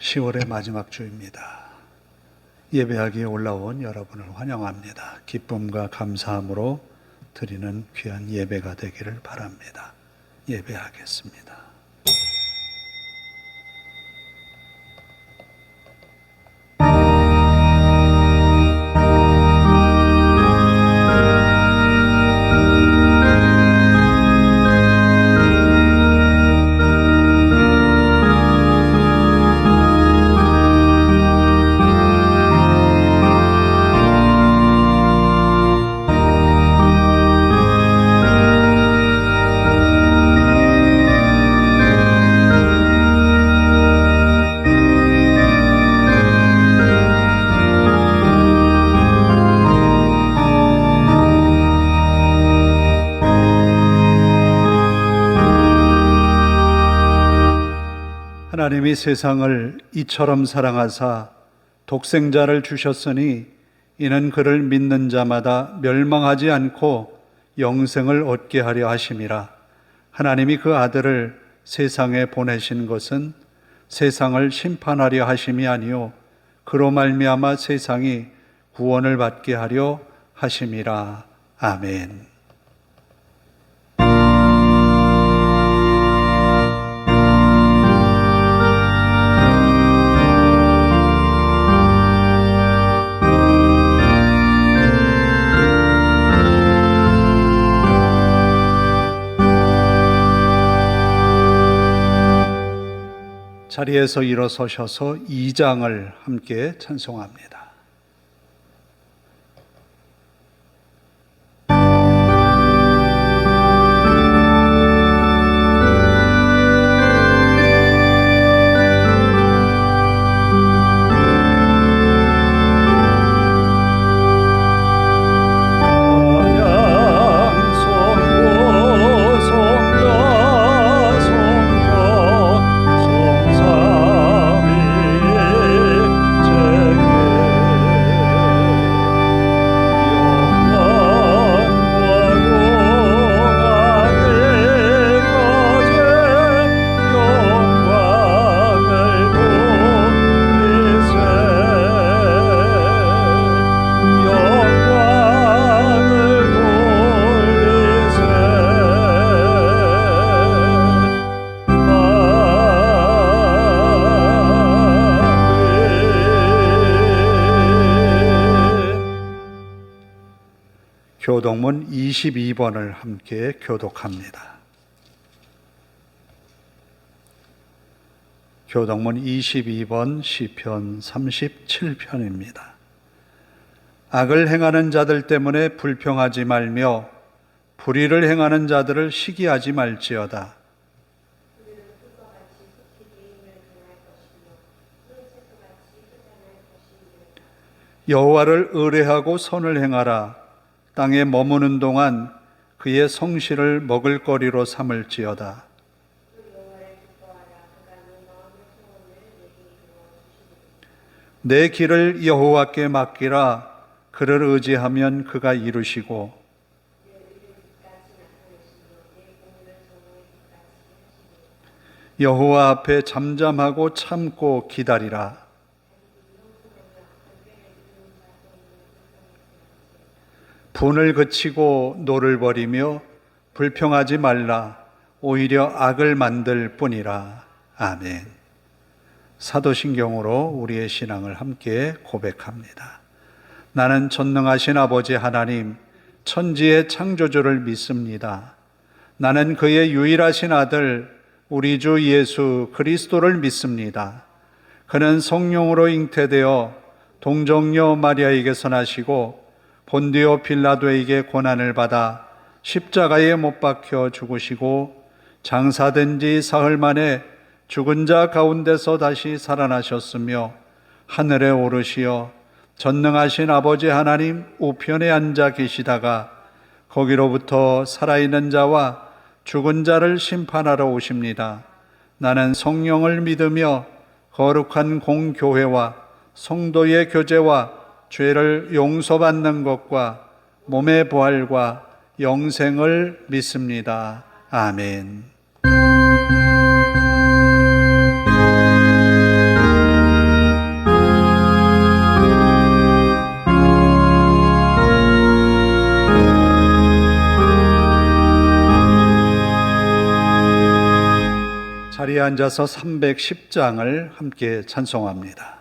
10월의 마지막 주입니다. 예배하기에 올라온 여러분을 환영합니다. 기쁨과 감사함으로 드리는 귀한 예배가 되기를 바랍니다. 예배하겠습니다. 하나님이 세상을 이처럼 사랑하사 독생자를 주셨으니 이는 그를 믿는 자마다 멸망하지 않고 영생을 얻게 하려 하심이라. 하나님이 그 아들을 세상에 보내신 것은 세상을 심판하려 하심이 아니요 그로 말미암아 세상이 구원을 받게 하려 하심이라. 아멘. 자리에서 일어서셔서 2장을 함께 찬송합니다. 교독문 22번을 함께 교독합니다. 교독문 22번 시편 37편입니다. 악을 행하는 자들 때문에 불평하지 말며 불의를 행하는 자들을 시기하지 말지어다. 여호와를 의뢰하고 선을 행하라. 땅에 머무는 동안 그의 성실을 먹을거리로 삼을지어다. 내 길을 여호와께 맡기라. 그를 의지하면 그가 이루시고 여호와 앞에 잠잠하고 참고 기다리라. 분을 그치고 노를 버리며 불평하지 말라. 오히려 악을 만들 뿐이라. 아멘. 사도신경으로 우리의 신앙을 함께 고백합니다. 나는 전능하신 아버지 하나님, 천지의 창조주를 믿습니다. 나는 그의 유일하신 아들, 우리 주 예수 그리스도를 믿습니다. 그는 성령으로 잉태되어 동정녀 마리아에게서 나시고 본디오 빌라도에게 고난을 받아 십자가에 못 박혀 죽으시고 장사된 지 사흘 만에 죽은 자 가운데서 다시 살아나셨으며 하늘에 오르시어 전능하신 아버지 하나님 우편에 앉아 계시다가 거기로부터 살아있는 자와 죽은 자를 심판하러 오십니다. 나는 성령을 믿으며 거룩한 공교회와 성도의 교제와 죄를 용서받는 것과 몸의 부활과 영생을 믿습니다. 아멘. 자리에 앉아서 310장을 함께 찬송합니다.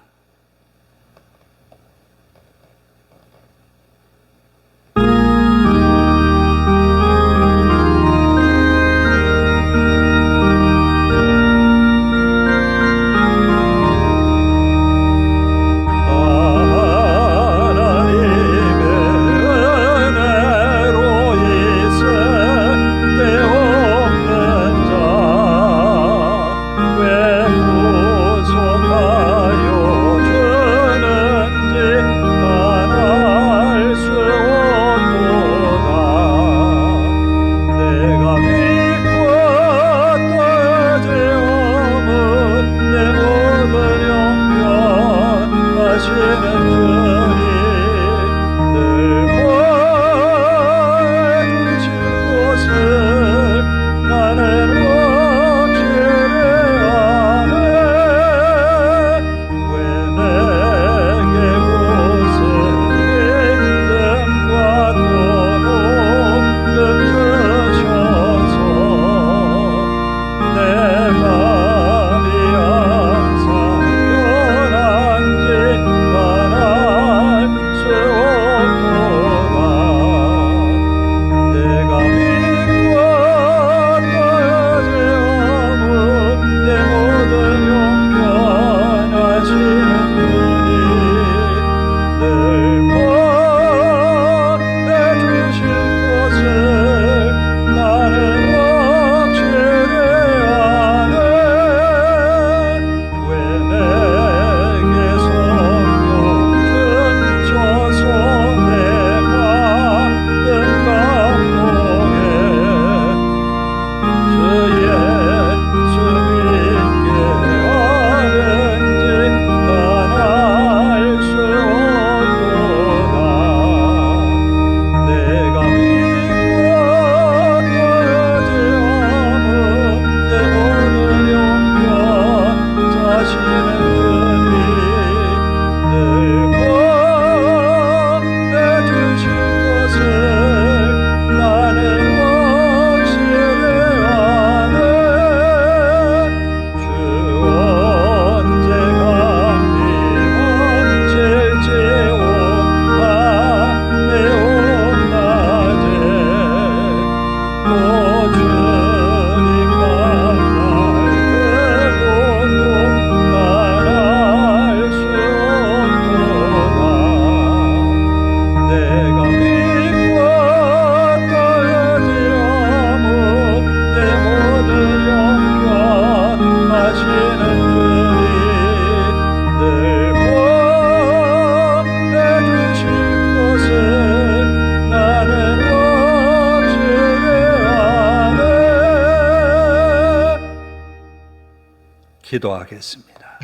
기도하겠습니다.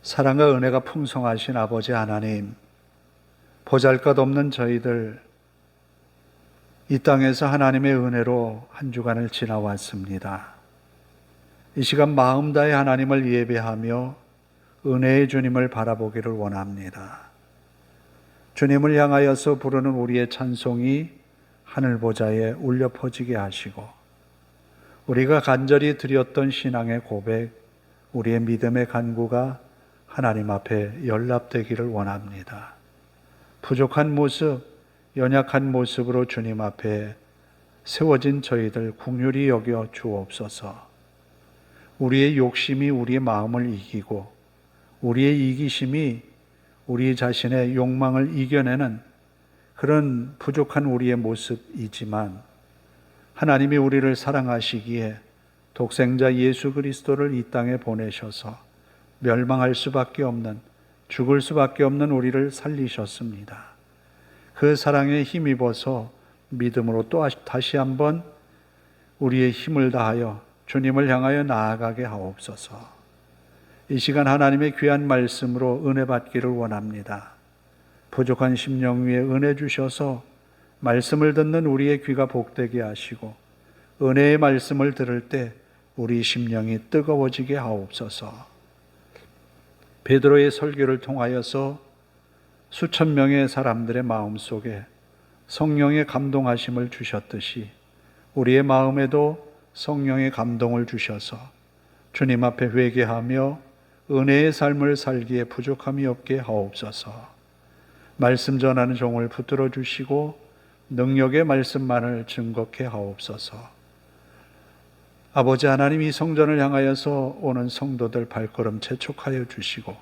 사랑과 은혜가 풍성하신 아버지 하나님, 보잘것없는 저희들 이 땅에서 하나님의 은혜로 한 주간을 지나왔습니다. 이 시간 마음 다해 하나님을 예배하며 은혜의 주님을 바라보기를 원합니다. 주님을 향하여서 부르는 우리의 찬송이 하늘 보좌에 울려 퍼지게 하시고, 우리가 간절히 드렸던 신앙의 고백, 우리의 믿음의 간구가 하나님 앞에 연락되기를 원합니다. 부족한 모습, 연약한 모습으로 주님 앞에 세워진 저희들 긍휼히 여겨 주옵소서. 우리의 욕심이 우리의 마음을 이기고, 우리의 이기심이 우리 자신의 욕망을 이겨내는 그런 부족한 우리의 모습이지만, 하나님이 우리를 사랑하시기에 독생자 예수 그리스도를 이 땅에 보내셔서 멸망할 수밖에 없는, 죽을 수밖에 없는 우리를 살리셨습니다. 그 사랑에 힘입어서 믿음으로 또 다시 한번 우리의 힘을 다하여 주님을 향하여 나아가게 하옵소서. 이 시간 하나님의 귀한 말씀으로 은혜 받기를 원합니다. 부족한 심령 위에 은혜 주셔서 말씀을 듣는 우리의 귀가 복되게 하시고, 은혜의 말씀을 들을 때 우리 심령이 뜨거워지게 하옵소서. 베드로의 설교를 통하여서 수천 명의 사람들의 마음속에 성령의 감동하심을 주셨듯이 우리의 마음에도 성령의 감동을 주셔서 주님 앞에 회개하며 은혜의 삶을 살기에 부족함이 없게 하옵소서. 말씀 전하는 종을 붙들어 주시고 능력의 말씀만을 증거케 하옵소서. 아버지 하나님, 이 성전을 향하여서 오는 성도들 발걸음 재촉하여 주시고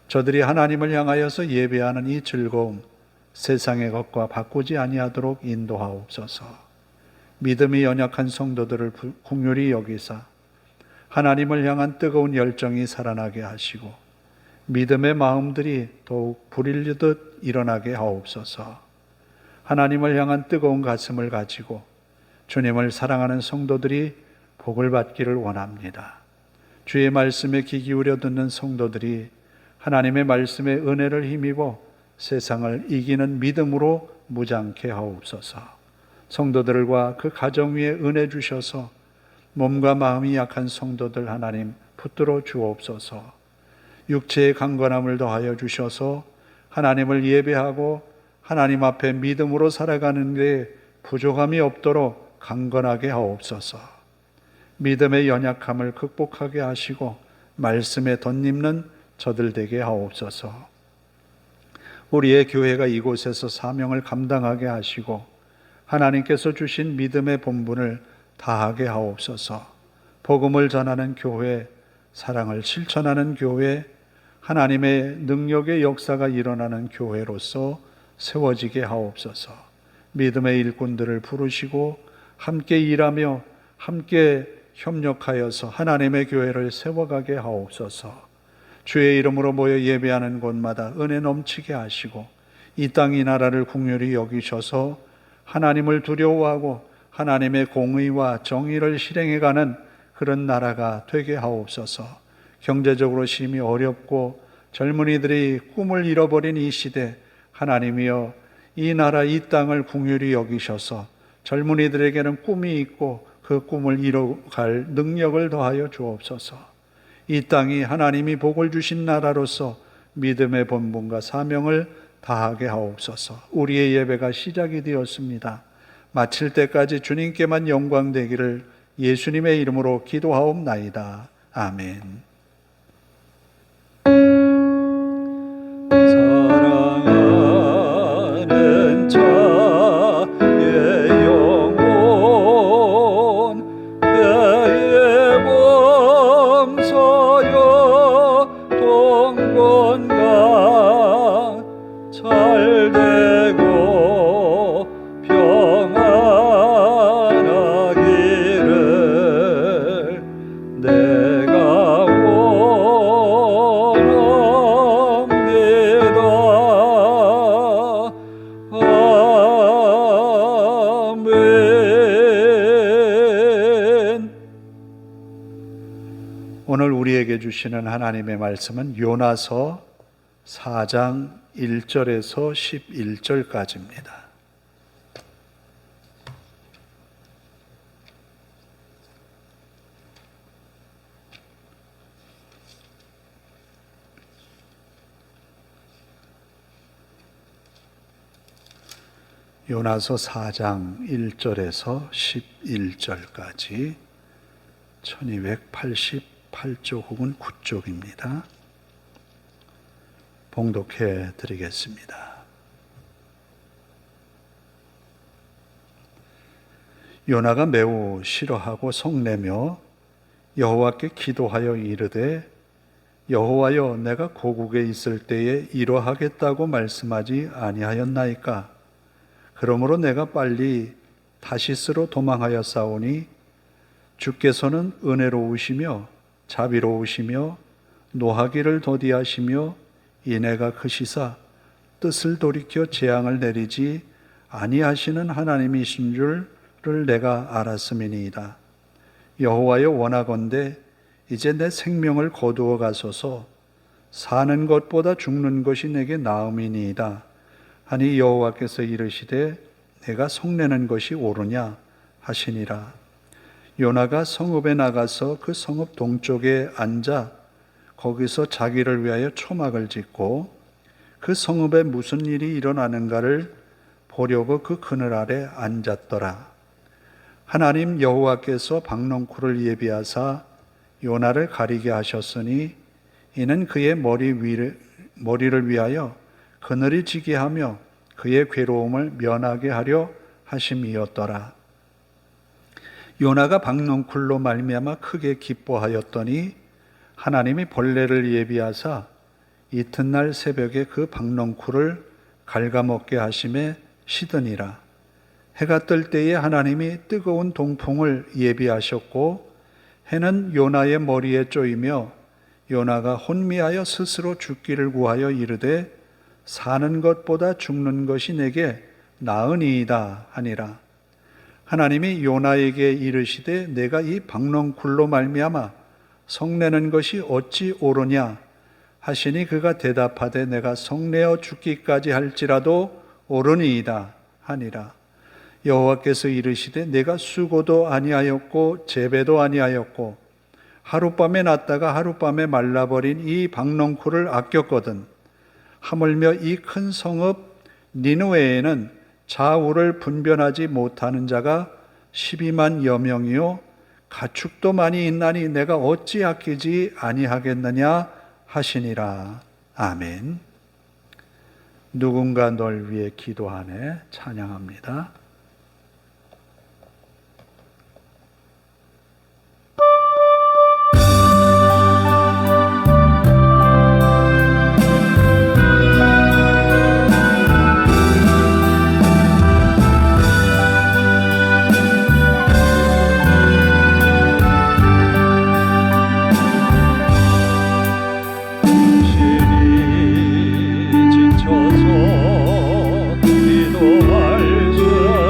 저들이 하나님을 향하여서 예배하는 이 즐거움 세상의 것과 바꾸지 아니하도록 인도하옵소서. 믿음이 연약한 성도들을 긍휼히 여기사 하나님을 향한 뜨거운 열정이 살아나게 하시고 믿음의 마음들이 더욱 불일르듯 일어나게 하옵소서. 하나님을 향한 뜨거운 가슴을 가지고 주님을 사랑하는 성도들이 복을 받기를 원합니다. 주의 말씀에 귀 기울여 듣는 성도들이 하나님의 말씀에 은혜를 힘입어 세상을 이기는 믿음으로 무장케 하옵소서. 성도들과 그 가정 위에 은혜 주셔서 몸과 마음이 약한 성도들 하나님 붙들어 주옵소서. 육체의 강건함을 더하여 주셔서 하나님을 예배하고 하나님 앞에 믿음으로 살아가는 데 부족함이 없도록 강건하게 하옵소서. 믿음의 연약함을 극복하게 하시고 말씀에 덧입는 저들 되게 하옵소서. 우리의 교회가 이곳에서 사명을 감당하게 하시고 하나님께서 주신 믿음의 본분을 다하게 하옵소서. 복음을 전하는 교회, 사랑을 실천하는 교회, 하나님의 능력의 역사가 일어나는 교회로서 세워지게 하옵소서. 믿음의 일꾼들을 부르시고 함께 일하며 함께 협력하여서 하나님의 교회를 세워가게 하옵소서. 주의 이름으로 모여 예배하는 곳마다 은혜 넘치게 하시고 이 땅 이 나라를 긍휼히 여기셔서 하나님을 두려워하고 하나님의 공의와 정의를 실행해가는 그런 나라가 되게 하옵소서. 경제적으로 심히 어렵고 젊은이들이 꿈을 잃어버린 이 시대, 하나님이여 이 나라 이 땅을 긍휼히 여기셔서 젊은이들에게는 꿈이 있고 그 꿈을 이뤄갈 능력을 더하여 주옵소서. 이 땅이 하나님이 복을 주신 나라로서 믿음의 본분과 사명을 다하게 하옵소서. 우리의 예배가 시작이 되었습니다. 마칠 때까지 주님께만 영광 되기를 예수님의 이름으로 기도하옵나이다. 아멘. 사랑하는 자의 영혼 배에 범사여 동건강 잘되고 평안하기를 내가 원합니다. 아멘. 오늘 우리에게 주시는 하나님의 말씀은 요나서 4장 1절에서 11절까지입니다. 요나서 4장 1절에서 11절까지 1288쪽 혹은 9쪽입니다. 봉독해 드리겠습니다. 요나가 매우 싫어하고 성내며 여호와께 기도하여 이르되 여호와여 내가 고국에 있을 때에 이러하겠다고 말씀하지 아니하였나이까? 그러므로 내가 빨리 다시스로 도망하였사오니 주께서는 은혜로우시며 자비로우시며 노하기를 더디하시며 인애가 크시사 뜻을 돌이켜 재앙을 내리지 아니하시는 하나님이신 줄을 내가 알았음이니이다. 여호와여 원하건대 이제 내 생명을 거두어 가소서. 사는 것보다 죽는 것이 내게 나음이니이다. 하니 여호와께서 이르시되 내가 성내는 것이 옳으냐 하시니라. 요나가 성읍에 나가서 그 성읍 동쪽에 앉아 거기서 자기를 위하여 초막을 짓고 그 성읍에 무슨 일이 일어나는가를 보려고 그 그늘 아래 앉았더라. 하나님 여호와께서 박넝쿨을 예비하사 요나를 가리게 하셨으니 이는 그의 머리를 위하여 그늘이 지게 하며 그의 괴로움을 면하게 하려 하심이었더라. 요나가 박넝쿨로 말미암아 크게 기뻐하였더니 하나님이 벌레를 예비하사 이튿날 새벽에 그 박넝쿨을 갉아먹게 하심에 시드니라. 해가 뜰 때에 하나님이 뜨거운 동풍을 예비하셨고 해는 요나의 머리에 쪼이며 요나가 혼미하여 스스로 죽기를 구하여 이르되 사는 것보다 죽는 것이 내게 나으니이다 하니라. 하나님이 요나에게 이르시되 내가 이 박넝쿨로 말미암아 성내는 것이 어찌 옳으냐 하시니 그가 대답하되 내가 성내어 죽기까지 할지라도 옳으니이다 하니라. 여호와께서 이르시되 내가 수고도 아니하였고 재배도 아니하였고 하룻밤에 났다가 하룻밤에 말라버린 이 박넝쿨을 아꼈거든. 하물며 이 큰 성읍 니느웨에는 좌우를 분별하지 못하는 자가 12만여 명이요 가축도 많이 있나니 내가 어찌 아끼지 아니하겠느냐 하시니라. 아멘. 누군가 널 위해 기도하네. 찬양합니다. 지쳐서 기도할 수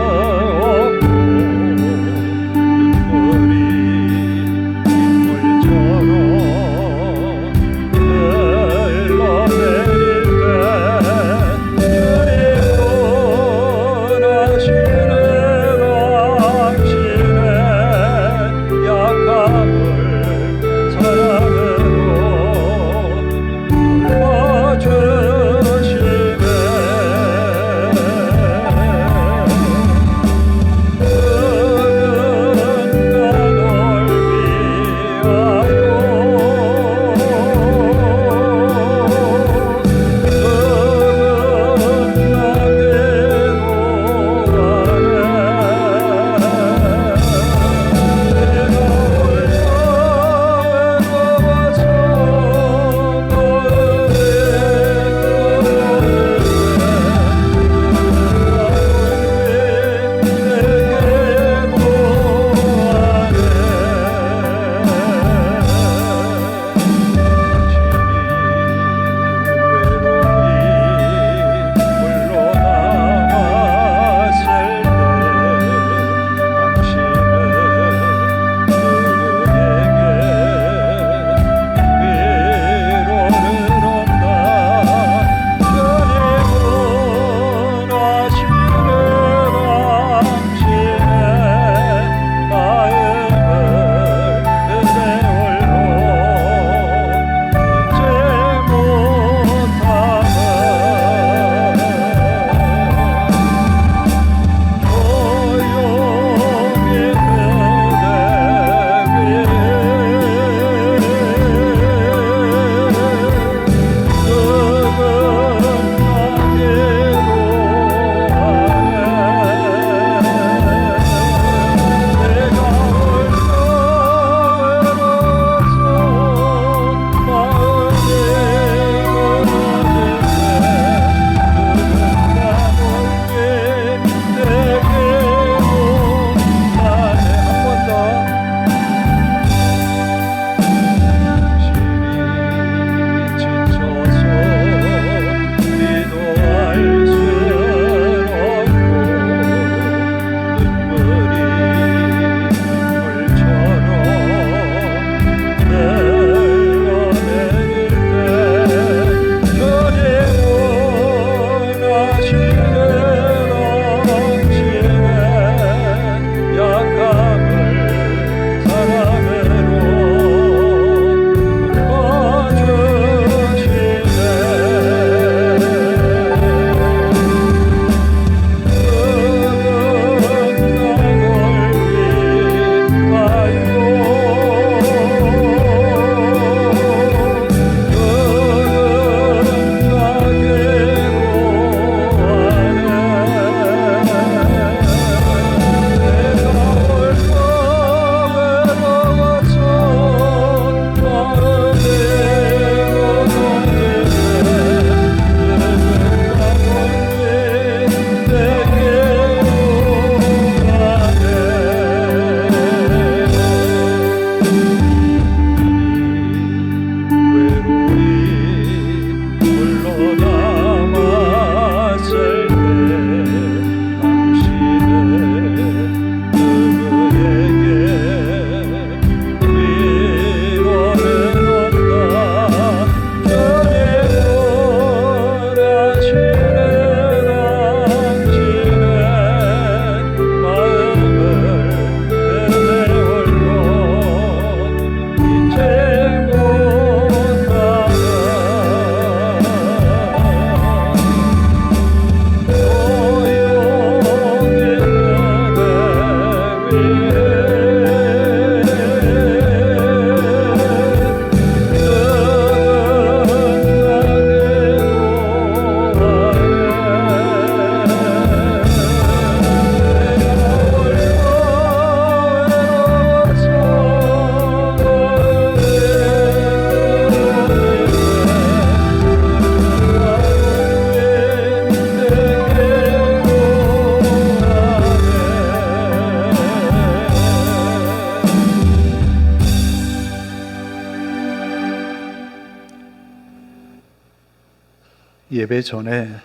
예배 전에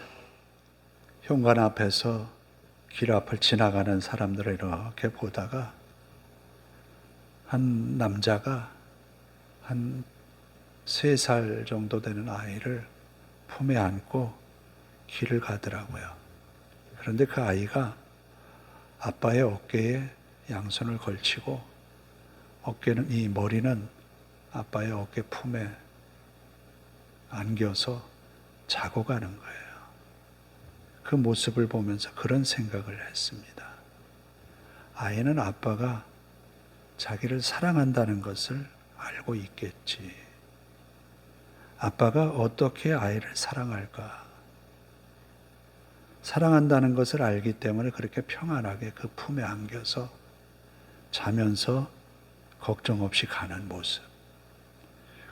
현관 앞에서 길 앞을 지나가는 사람들을 이렇게 보다가 한 남자가 한 3살 정도 되는 아이를 품에 안고 길을 가더라고요. 그런데 그 아이가 아빠의 어깨에 양손을 걸치고 이 머리는 아빠의 어깨 품에 안겨서 자고 가는 거예요. 그 모습을 보면서 그런 생각을 했습니다. 아이는 아빠가 자기를 사랑한다는 것을 알고 있겠지. 아빠가 어떻게 아이를 사랑할까? 사랑한다는 것을 알기 때문에 그렇게 평안하게 그 품에 안겨서 자면서 걱정 없이 가는 모습.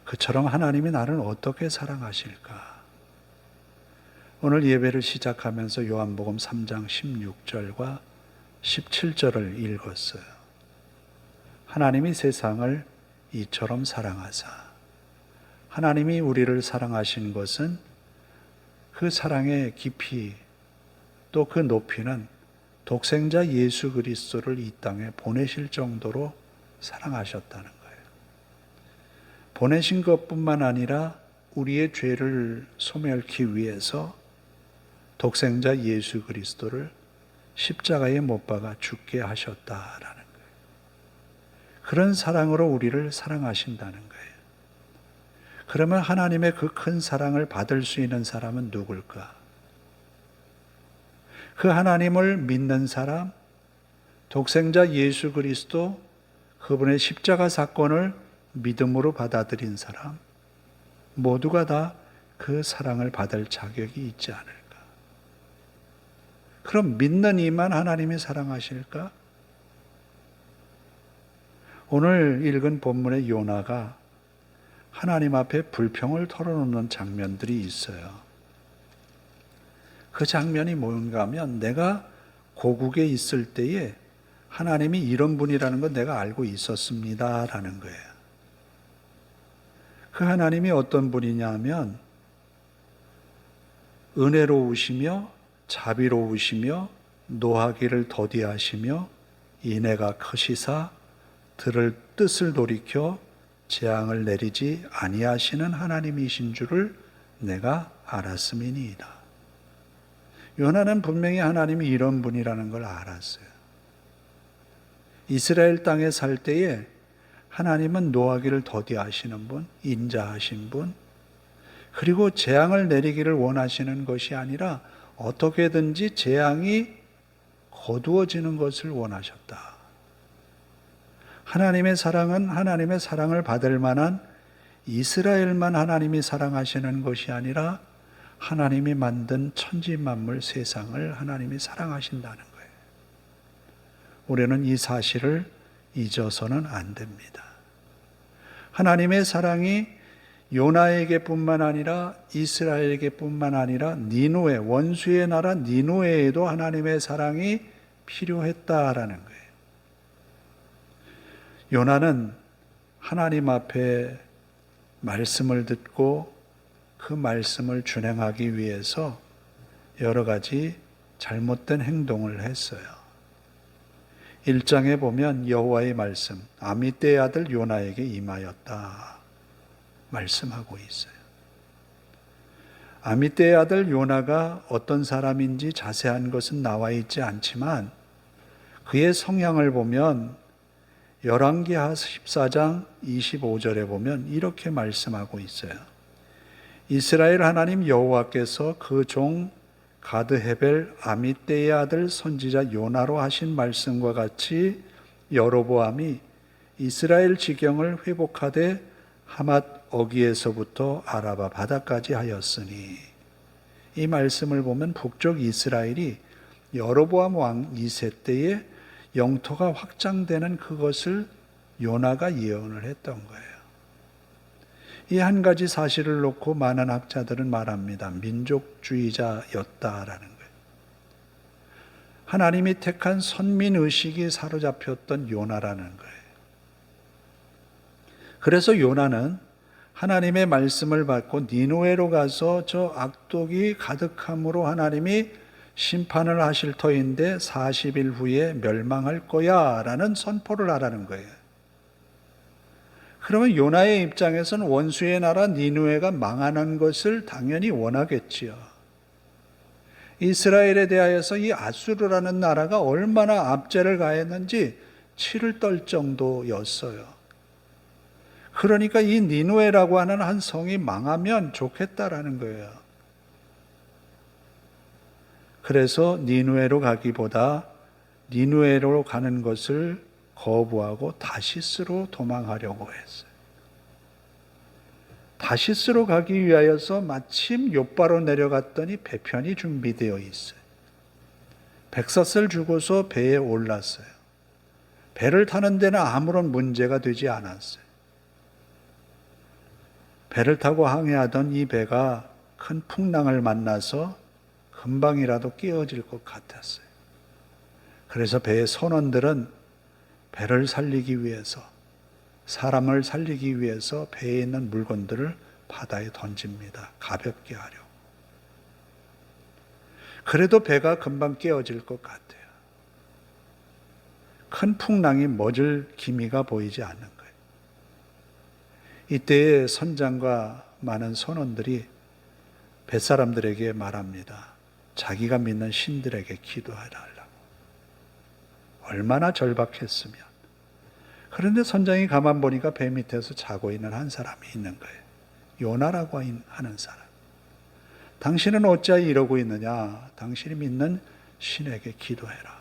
그처럼 하나님이 나를 어떻게 사랑하실까? 오늘 예배를 시작하면서 요한복음 3장 16절과 17절을 읽었어요. 하나님이 세상을 이처럼 사랑하사. 하나님이 우리를 사랑하신 것은 그 사랑의 깊이 또 그 높이는 독생자 예수 그리스도를 이 땅에 보내실 정도로 사랑하셨다는 거예요. 보내신 것뿐만 아니라 우리의 죄를 소멸케 위해서 독생자 예수 그리스도를 십자가에 못 박아 죽게 하셨다라는 거예요. 그런 사랑으로 우리를 사랑하신다는 거예요. 그러면 하나님의 그 큰 사랑을 받을 수 있는 사람은 누굴까? 그 하나님을 믿는 사람, 독생자 예수 그리스도, 그분의 십자가 사건을 믿음으로 받아들인 사람, 모두가 다 그 사랑을 받을 자격이 있지 않을까? 그럼 믿는 이만 하나님이 사랑하실까? 오늘 읽은 본문의 요나가 하나님 앞에 불평을 털어놓는 장면들이 있어요. 그 장면이 뭔가 하면 내가 고국에 있을 때에 하나님이 이런 분이라는 건 내가 알고 있었습니다라는 거예요. 그 하나님이 어떤 분이냐 하면 은혜로우시며 자비로우시며 노하기를 더디하시며 인애가 크시사 들을 뜻을 돌이켜 재앙을 내리지 아니하시는 하나님이신 줄을 내가 알았음이니이다. 요나는 분명히 하나님이 이런 분이라는 걸 알았어요. 이스라엘 땅에 살 때에 하나님은 노하기를 더디하시는 분, 인자하신 분, 그리고 재앙을 내리기를 원하시는 것이 아니라 어떻게든지 재앙이 거두어지는 것을 원하셨다. 하나님의 사랑은 하나님의 사랑을 받을 만한 이스라엘만 하나님이 사랑하시는 것이 아니라 하나님이 만든 천지 만물 세상을 하나님이 사랑하신다는 거예요. 우리는 이 사실을 잊어서는 안 됩니다. 하나님의 사랑이 요나에게 뿐만 아니라 이스라엘에게 뿐만 아니라 니누에, 원수의 나라 니누에에도 하나님의 사랑이 필요했다라는 거예요. 요나는 하나님 앞에 말씀을 듣고 그 말씀을 준행하기 위해서 여러 가지 잘못된 행동을 했어요. 1장에 보면 여호와의 말씀, 아미떼의 아들 요나에게 임하였다 말씀하고 있어요. 아미떼의 아들 요나가 어떤 사람인지 자세한 것은 나와 있지 않지만 그의 성향을 보면 열왕기하 14장 25절에 보면 이렇게 말씀하고 있어요. 이스라엘 하나님 여호와께서 그 종 가드헤벨 아미떼의 아들 선지자 요나로 하신 말씀과 같이 여로보암이 이스라엘 지경을 회복하되 하맛 어기에서부터 아라바 바다까지 하였으니, 이 말씀을 보면 북쪽 이스라엘이 여로보암 왕 2세 때에 영토가 확장되는 그것을 요나가 예언을 했던 거예요. 이 한 가지 사실을 놓고 많은 학자들은 말합니다. 민족주의자였다라는 거예요. 하나님이 택한 선민의식이 사로잡혔던 요나라는 거예요. 그래서 요나는 하나님의 말씀을 받고 니누에로 가서 저 악독이 가득함으로 하나님이 심판을 하실 터인데 40일 후에 멸망할 거야 라는 선포를 하라는 거예요. 그러면 요나의 입장에서는 원수의 나라 니누에가 망하는 것을 당연히 원하겠지요. 이스라엘에 대하여서 이 아수르라는 나라가 얼마나 압제를 가했는지 치를 떨 정도였어요. 그러니까 이 니누에라고 하는 한 성이 망하면 좋겠다라는 거예요. 그래서 니누에로 가기보다 니누에로 가는 것을 거부하고 다시스로 도망하려고 했어요. 다시스로 가기 위하여서 마침 욥바로 내려갔더니 배편이 준비되어 있어요. 백사슬 주고서 배에 올랐어요. 배를 타는 데는 아무런 문제가 되지 않았어요. 배를 타고 항해하던 이 배가 큰 풍랑을 만나서 금방이라도 깨어질 것 같았어요. 그래서 배의 선원들은 배를 살리기 위해서, 사람을 살리기 위해서 배에 있는 물건들을 바다에 던집니다. 가볍게 하려고. 그래도 배가 금방 깨어질 것 같아요. 큰 풍랑이 멎을 기미가 보이지 않는 거예요. 이때에 선장과 많은 선원들이 뱃사람들에게 말합니다. 자기가 믿는 신들에게 기도하라고. 얼마나 절박했으면. 그런데 선장이 가만 보니까 배 밑에서 자고 있는 한 사람이 있는 거예요. 요나라고 하는 사람. 당신은 어찌하여 이러고 있느냐? 당신이 믿는 신에게 기도해라.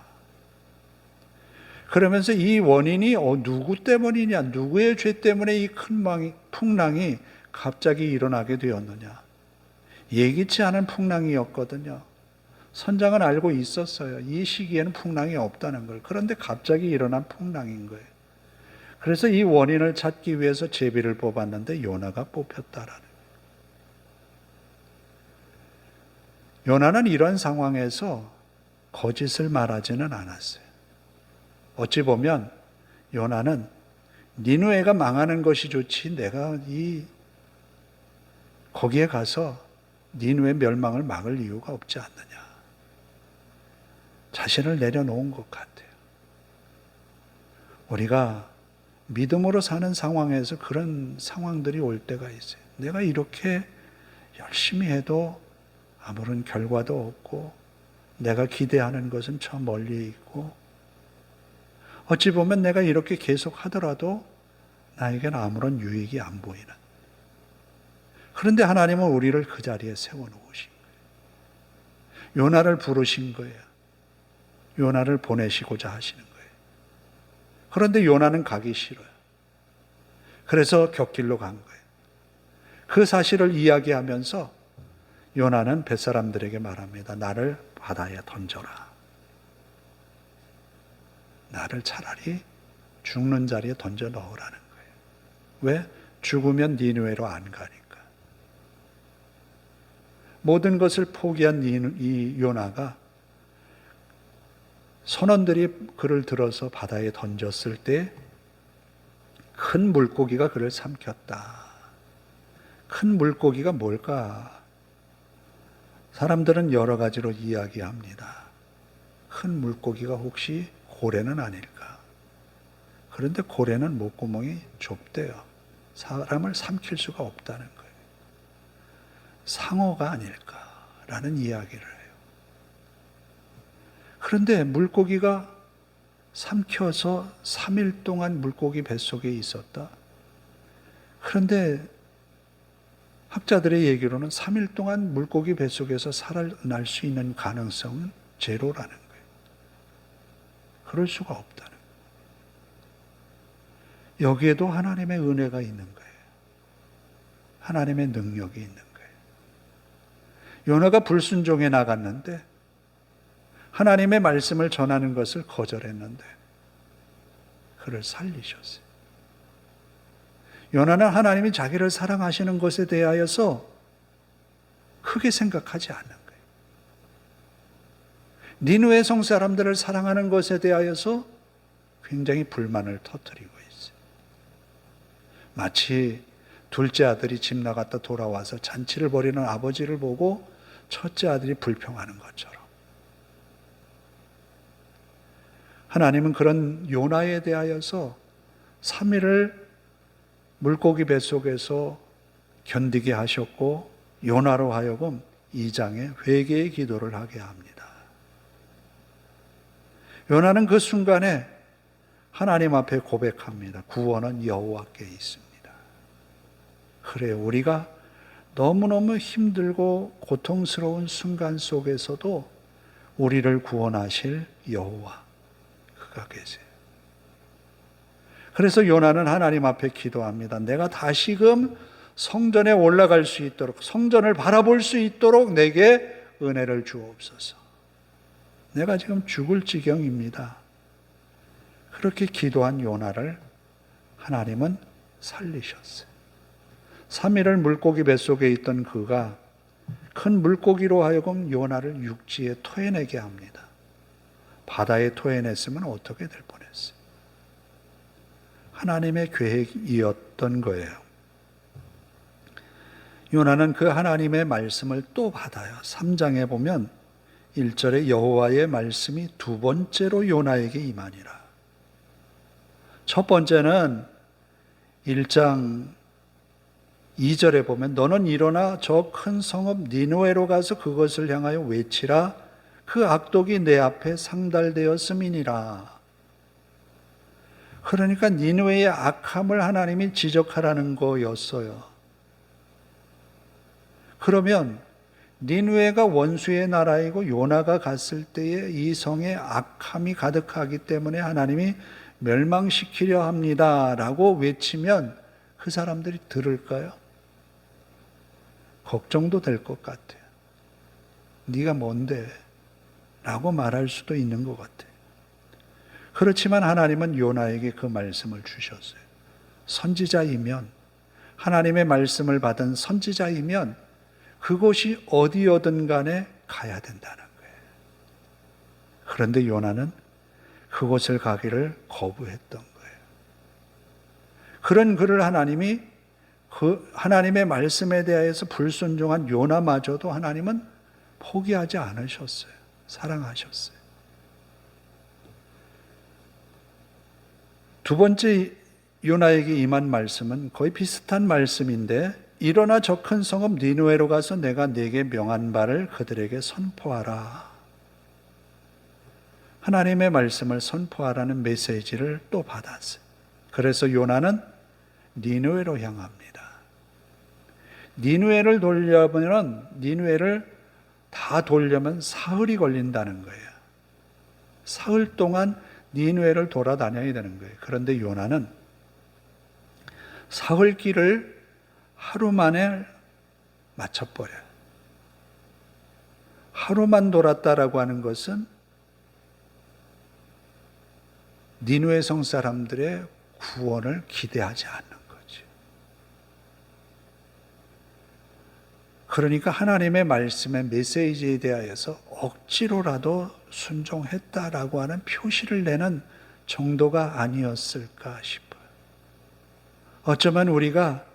그러면서 이 원인이 누구 때문이냐, 누구의 죄 때문에 이 큰 풍랑이 갑자기 일어나게 되었느냐. 예기치 않은 풍랑이었거든요. 선장은 알고 있었어요. 이 시기에는 풍랑이 없다는 걸. 그런데 갑자기 일어난 풍랑인 거예요. 그래서 이 원인을 찾기 위해서 제비를 뽑았는데 요나가 뽑혔다라는 거예요. 요나는 이런 상황에서 거짓을 말하지는 않았어요. 어찌 보면 요나는 니누에가 망하는 것이 좋지 내가 거기에 가서 니누의 멸망을 막을 이유가 없지 않느냐. 자신을 내려놓은 것 같아요. 우리가 믿음으로 사는 상황에서 그런 상황들이 올 때가 있어요. 내가 이렇게 열심히 해도 아무런 결과도 없고 내가 기대하는 것은 저 멀리 있고 어찌 보면 내가 이렇게 계속 하더라도 나에게는 아무런 유익이 안 보이는. 그런데 하나님은 우리를 그 자리에 세워놓으신 거예요. 요나를 부르신 거예요. 요나를 보내시고자 하시는 거예요. 그런데 요나는 가기 싫어요. 그래서 곁길로 간 거예요. 그 사실을 이야기하면서 요나는 뱃사람들에게 말합니다. 나를 바다에 던져라. 나를 차라리 죽는 자리에 던져 넣으라는 거예요. 왜? 죽으면 니누에로 안 가니까. 모든 것을 포기한 이 요나가 선원들이 그를 들어서 바다에 던졌을 때 큰 물고기가 그를 삼켰다. 큰 물고기가 뭘까? 사람들은 여러 가지로 이야기합니다. 큰 물고기가 혹시 고래는 아닐까? 그런데 고래는 목구멍이 좁대요. 사람을 삼킬 수가 없다는 거예요. 상어가 아닐까라는 이야기를 해요. 그런데 물고기가 삼켜서 3일 동안 물고기 뱃속에 있었다. 그런데 학자들의 얘기로는 3일 동안 물고기 뱃속에서 살아날 수 있는 가능성은 제로라는 거예요. 그럴 수가 없다는 거예요. 여기에도 하나님의 은혜가 있는 거예요. 하나님의 능력이 있는 거예요. 요나가 불순종해 나갔는데 하나님의 말씀을 전하는 것을 거절했는데 그를 살리셨어요. 요나는 하나님이 자기를 사랑하시는 것에 대하여서 크게 생각하지 않는 거예요. 니느웨 성 사람들을 사랑하는 것에 대하여서 굉장히 불만을 터뜨리고 있어요. 마치 둘째 아들이 집 나갔다 돌아와서 잔치를 벌이는 아버지를 보고 첫째 아들이 불평하는 것처럼 하나님은 그런 요나에 대하여서 3일을 물고기 뱃속에서 견디게 하셨고 요나로 하여금 2장에 회개의 기도를 하게 합니다. 요나는 그 순간에 하나님 앞에 고백합니다. 구원은 여호와께 있습니다. 그래요. 우리가 너무너무 힘들고 고통스러운 순간 속에서도 우리를 구원하실 여호와 그가 계세요. 그래서 요나는 하나님 앞에 기도합니다. 내가 다시금 성전에 올라갈 수 있도록, 성전을 바라볼 수 있도록 내게 은혜를 주옵소서. 내가 지금 죽을 지경입니다. 그렇게 기도한 요나를 하나님은 살리셨어요. 3일을 물고기 뱃속에 있던 그가 큰 물고기로 하여금 요나를 육지에 토해내게 합니다. 바다에 토해냈으면 어떻게 될 뻔했어요. 하나님의 계획이었던 거예요. 요나는 그 하나님의 말씀을 또 받아요. 3장에 보면 1절에 여호와의 말씀이 두 번째로 요나에게 임하니라. 첫 번째는 1장 2절에 보면 너는 일어나 저 큰 성읍 니느웨로 가서 그것을 향하여 외치라. 그 악독이 내 앞에 상달되었음이니라. 그러니까 니느웨의 악함을 하나님이 지적하라는 거였어요. 그러면 니느웨가 원수의 나라이고 요나가 갔을 때에 이 성에 악함이 가득하기 때문에 하나님이 멸망시키려 합니다라고 외치면 그 사람들이 들을까요? 걱정도 될 것 같아요. 네가 뭔데? 라고 말할 수도 있는 것 같아요. 그렇지만 하나님은 요나에게 그 말씀을 주셨어요. 선지자이면, 하나님의 말씀을 받은 선지자이면 그곳이 어디여든 간에 가야 된다는 거예요. 그런데 요나는 그곳을 가기를 거부했던 거예요. 그런 그를 하나님이 그 하나님의 말씀에 대해서 불순종한 요나마저도 하나님은 포기하지 않으셨어요. 사랑하셨어요. 두 번째 요나에게 임한 말씀은 거의 비슷한 말씀인데 일어나 저 큰 성읍 니느웨로 가서 내가 네게 명한 바를 그들에게 선포하라. 하나님의 말씀을 선포하라는 메시지를 또 받았어요. 그래서 요나는 니느웨로 향합니다. 니느웨를 다 돌려면 사흘이 걸린다는 거예요. 사흘 동안 니느웨를 돌아다녀야 되는 거예요. 그런데 요나는 사흘 길을 하루 만에 마쳐버려요. 하루만 돌았다라고 하는 것은 니느웨 성 사람들의 구원을 기대하지 않는 거죠. 그러니까 하나님의 말씀의 메시지에 대하여서 억지로라도 순종했다라고 하는 표시를 내는 정도가 아니었을까 싶어요. 어쩌면 우리가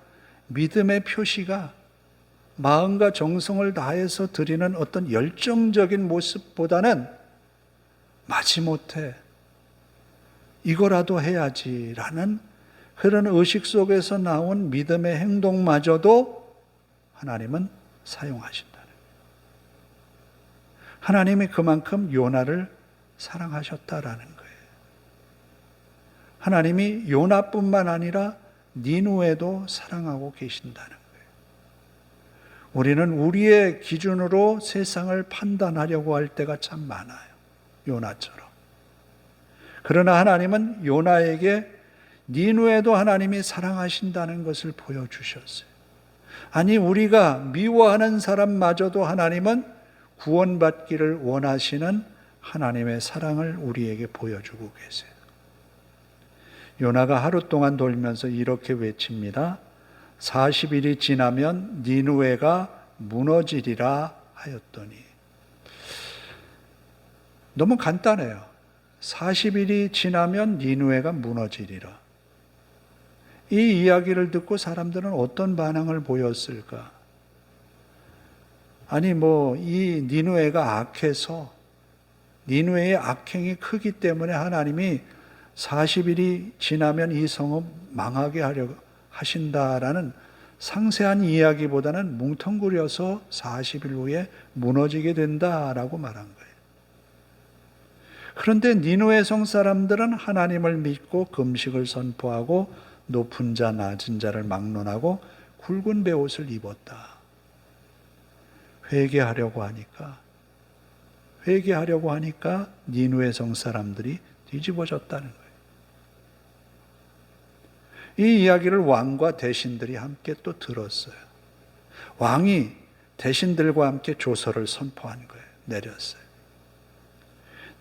믿음의 표시가 마음과 정성을 다해서 드리는 어떤 열정적인 모습보다는 마지못해 이거라도 해야지라는 그런 의식 속에서 나온 믿음의 행동마저도 하나님은 사용하신다는 거예요. 하나님이 그만큼 요나를 사랑하셨다라는 거예요. 하나님이 요나뿐만 아니라 니느웨도 사랑하고 계신다는 거예요. 우리는 우리의 기준으로 세상을 판단하려고 할 때가 참 많아요. 요나처럼. 그러나 하나님은 요나에게 니느웨도 하나님이 사랑하신다는 것을 보여주셨어요. 아니 우리가 미워하는 사람마저도 하나님은 구원받기를 원하시는 하나님의 사랑을 우리에게 보여주고 계세요. 요나가 하루 동안 돌면서 이렇게 외칩니다. 40일이 지나면 니느웨가 무너지리라 하였더니. 너무 간단해요. 40일이 지나면 니느웨가 무너지리라. 이 이야기를 듣고 사람들은 어떤 반응을 보였을까? 아니 이 니느웨가 악해서 니느웨의 악행이 크기 때문에 하나님이 40일이 지나면 이 성읍 망하게 하려고 하신다라는 상세한 이야기보다는 뭉텅그려서 40일 후에 무너지게 된다라고 말한 거예요. 그런데 니느웨 성 사람들은 하나님을 믿고 금식을 선포하고 높은 자 낮은 자를 막론하고 굵은 베옷을 입었다. 회개하려고 하니까 니느웨 성 사람들이 뒤집어졌다는 거예요. 이 이야기를 왕과 대신들이 함께 또 들었어요. 왕이 대신들과 함께 조서를 선포한 거예요. 내렸어요.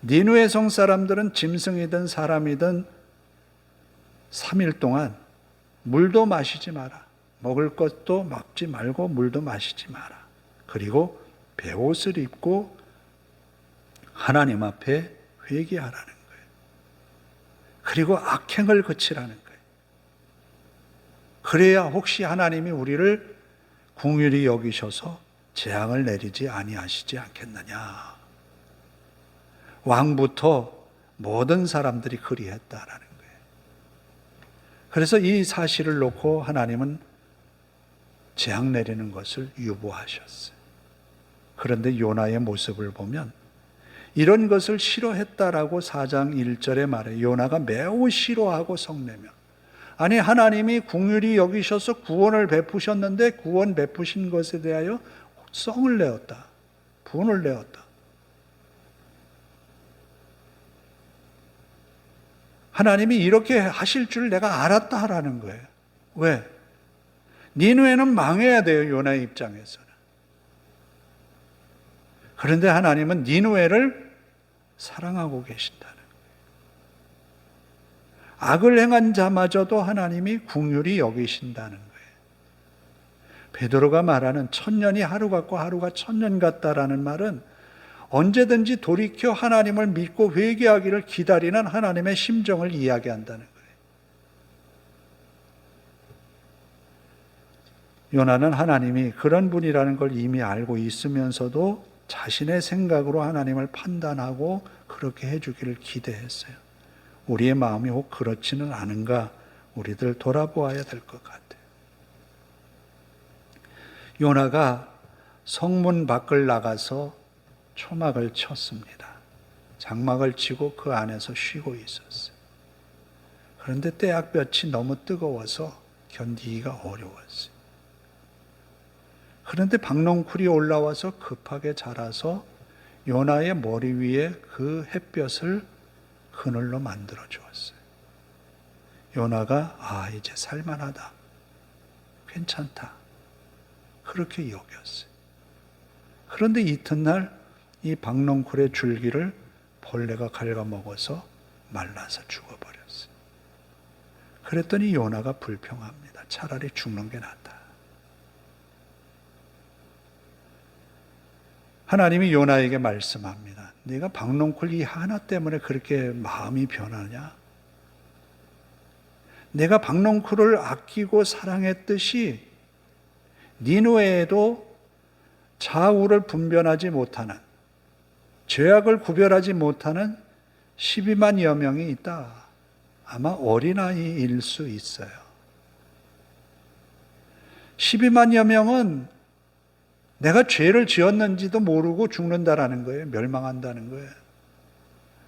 니느웨 성 사람들은 짐승이든 사람이든 3일 동안 물도 마시지 마라. 먹을 것도 먹지 말고 물도 마시지 마라. 그리고 베옷을 입고 하나님 앞에 회개하라는 거예요. 그리고 악행을 그치라는 거예요. 그래야 혹시 하나님이 우리를 긍휼히 여기셔서 재앙을 내리지 아니하시지 않겠느냐. 왕부터 모든 사람들이 그리했다라는 거예요. 그래서 이 사실을 놓고 하나님은 재앙 내리는 것을 유보하셨어요. 그런데 요나의 모습을 보면 이런 것을 싫어했다라고 4장 1절에 말해요. 요나가 매우 싫어하고 성내며, 아니 하나님이 긍휼히 여기셔서 구원을 베푸셨는데 구원 베푸신 것에 대하여 성을 내었다. 분을 내었다. 하나님이 이렇게 하실 줄 내가 알았다 하라는 거예요. 왜? 니느웨는 망해야 돼요, 요나의 입장에서는. 그런데 하나님은 니느웨를 사랑하고 계신다는 거예요. 악을 행한 자마저도 하나님이 긍휼히 여기신다는 거예요. 베드로가 말하는 1000년이 하루 같고 하루가 1000년 같다라는 말은 언제든지 돌이켜 하나님을 믿고 회개하기를 기다리는 하나님의 심정을 이야기한다는 거예요. 요나는 하나님이 그런 분이라는 걸 이미 알고 있으면서도 자신의 생각으로 하나님을 판단하고 그렇게 해주기를 기대했어요. 우리의 마음이 혹 그렇지는 않은가 우리들 돌아보아야 될 것 같아요. 요나가 성문 밖을 나가서 초막을 쳤습니다. 장막을 치고 그 안에서 쉬고 있었어요. 그런데 때약볕이 너무 뜨거워서 견디기가 어려웠어요. 그런데 박농쿨이 올라와서 급하게 자라서 요나의 머리 위에 그 햇볕을 그늘로 만들어 주었어요. 요나가 이제 살만하다. 괜찮다. 그렇게 여겼어요. 그런데 이튿날 이 박농쿨의 줄기를 벌레가 갉아먹어서 말라서 죽어버렸어요. 그랬더니 요나가 불평합니다. 차라리 죽는 게 낫다. 하나님이 요나에게 말씀합니다. 네가 박농쿨 이 하나 때문에 그렇게 마음이 변하냐? 내가 박농쿨을 아끼고 사랑했듯이 니느웨에도 좌우를 분별하지 못하는, 죄악을 구별하지 못하는 12만여 명이 있다. 아마 어린아이일 수 있어요. 12만여 명은 내가 죄를 지었는지도 모르고 죽는다라는 거예요. 멸망한다는 거예요.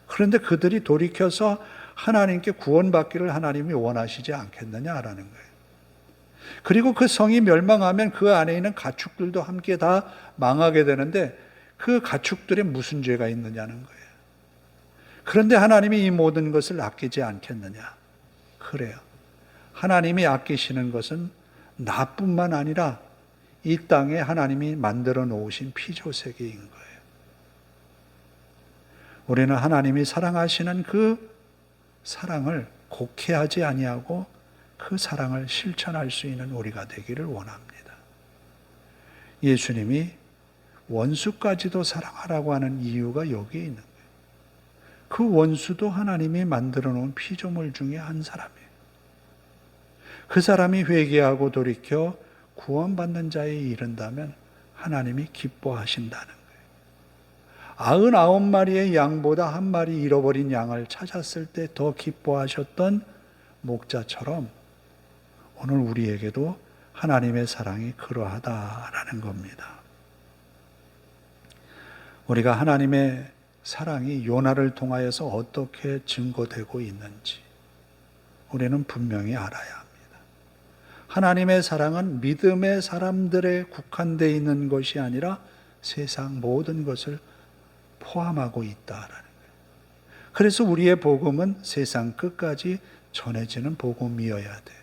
그런데 그들이 돌이켜서 하나님께 구원받기를 하나님이 원하시지 않겠느냐라는 거예요. 그리고 그 성이 멸망하면 그 안에 있는 가축들도 함께 다 망하게 되는데 그 가축들에 무슨 죄가 있느냐는 거예요. 그런데 하나님이 이 모든 것을 아끼지 않겠느냐? 그래요. 하나님이 아끼시는 것은 나뿐만 아니라 이 땅에 하나님이 만들어 놓으신 피조세계인 거예요. 우리는 하나님이 사랑하시는 그 사랑을 곡해하지 아니하고 그 사랑을 실천할 수 있는 우리가 되기를 원합니다. 예수님이 원수까지도 사랑하라고 하는 이유가 여기에 있는 거예요. 그 원수도 하나님이 만들어 놓은 피조물 중에 한 사람이에요. 그 사람이 회개하고 돌이켜 구원받는 자에 이른다면 하나님이 기뻐하신다는 거예요. 99마리의 양보다 한 마리 잃어버린 양을 찾았을 때 더 기뻐하셨던 목자처럼 오늘 우리에게도 하나님의 사랑이 그러하다라는 겁니다. 우리가 하나님의 사랑이 요나를 통하여서 어떻게 증거되고 있는지 우리는 분명히 알아야 합니다. 하나님의 사랑은 믿음의 사람들에 국한되어 있는 것이 아니라 세상 모든 것을 포함하고 있다라는 거예요. 그래서 우리의 복음은 세상 끝까지 전해지는 복음이어야 돼요.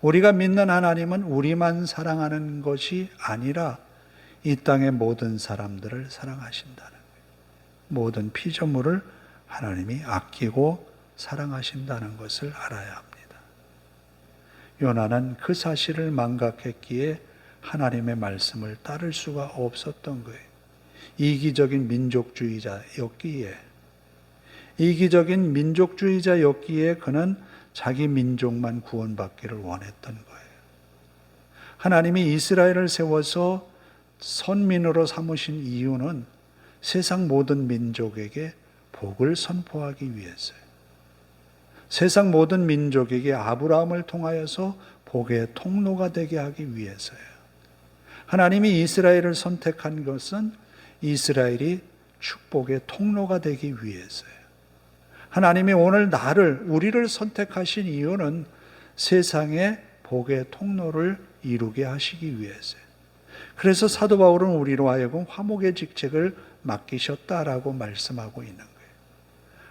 우리가 믿는 하나님은 우리만 사랑하는 것이 아니라 이 땅의 모든 사람들을 사랑하신다는 거예요. 모든 피조물을 하나님이 아끼고 사랑하신다는 것을 알아야 합니다. 요나는 그 사실을 망각했기에 하나님의 말씀을 따를 수가 없었던 거예요. 이기적인 민족주의자였기에 그는 자기 민족만 구원받기를 원했던 거예요. 하나님이 이스라엘을 세워서 선민으로 삼으신 이유는 세상 모든 민족에게 복을 선포하기 위해서요. 세상 모든 민족에게 아브라함을 통하여서 복의 통로가 되게 하기 위해서요. 하나님이 이스라엘을 선택한 것은 이스라엘이 축복의 통로가 되기 위해서요. 하나님이 오늘 우리를 선택하신 이유는 세상의 복의 통로를 이루게 하시기 위해서요. 그래서 사도 바울은 우리로 하여금 화목의 직책을 맡기셨다라고 말씀하고 있는 거예요.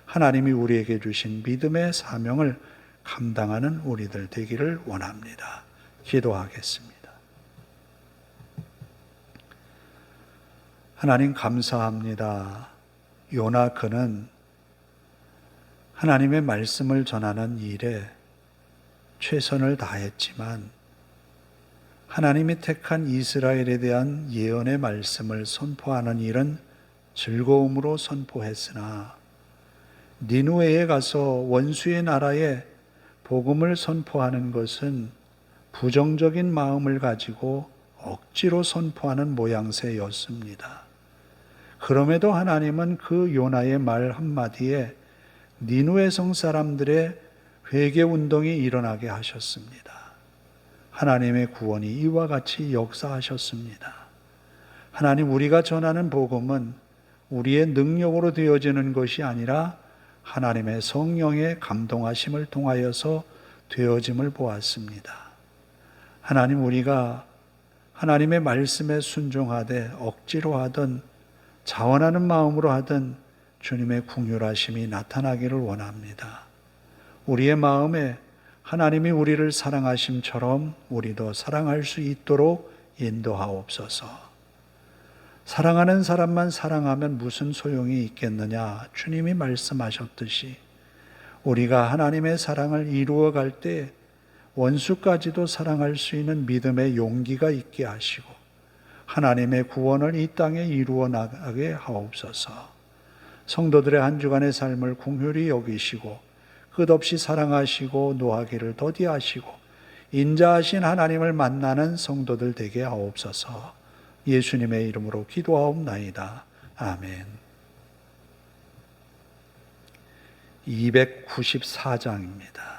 하나님이 우리에게 주신 믿음의 사명을 감당하는 우리들 되기를 원합니다. 기도하겠습니다. 하나님 감사합니다. 요나 그는 하나님의 말씀을 전하는 일에 최선을 다했지만 하나님이 택한 이스라엘에 대한 예언의 말씀을 선포하는 일은 즐거움으로 선포했으나 니누에에 가서 원수의 나라에 복음을 선포하는 것은 부정적인 마음을 가지고 억지로 선포하는 모양새였습니다. 그럼에도 하나님은 그 요나의 말 한마디에 니누에 성 사람들의 회개 운동이 일어나게 하셨습니다. 하나님의 구원이 이와 같이 역사하셨습니다. 하나님, 우리가 전하는 복음은 우리의 능력으로 되어지는 것이 아니라 하나님의 성령의 감동하심을 통하여서 되어짐을 보았습니다. 하나님, 우리가 하나님의 말씀에 순종하되 억지로 하든 자원하는 마음으로 하든 주님의 긍휼하심이 나타나기를 원합니다. 우리의 마음에 하나님이 우리를 사랑하심처럼 우리도 사랑할 수 있도록 인도하옵소서. 사랑하는 사람만 사랑하면 무슨 소용이 있겠느냐? 주님이 말씀하셨듯이 우리가 하나님의 사랑을 이루어갈 때 원수까지도 사랑할 수 있는 믿음의 용기가 있게 하시고 하나님의 구원을 이 땅에 이루어 나가게 하옵소서. 성도들의 한 주간의 삶을 긍휼히 여기시고 끝없이 사랑하시고 노하기를 더디하시고 인자하신 하나님을 만나는 성도들 되게 하옵소서. 예수님의 이름으로 기도하옵나이다. 아멘. 294장입니다.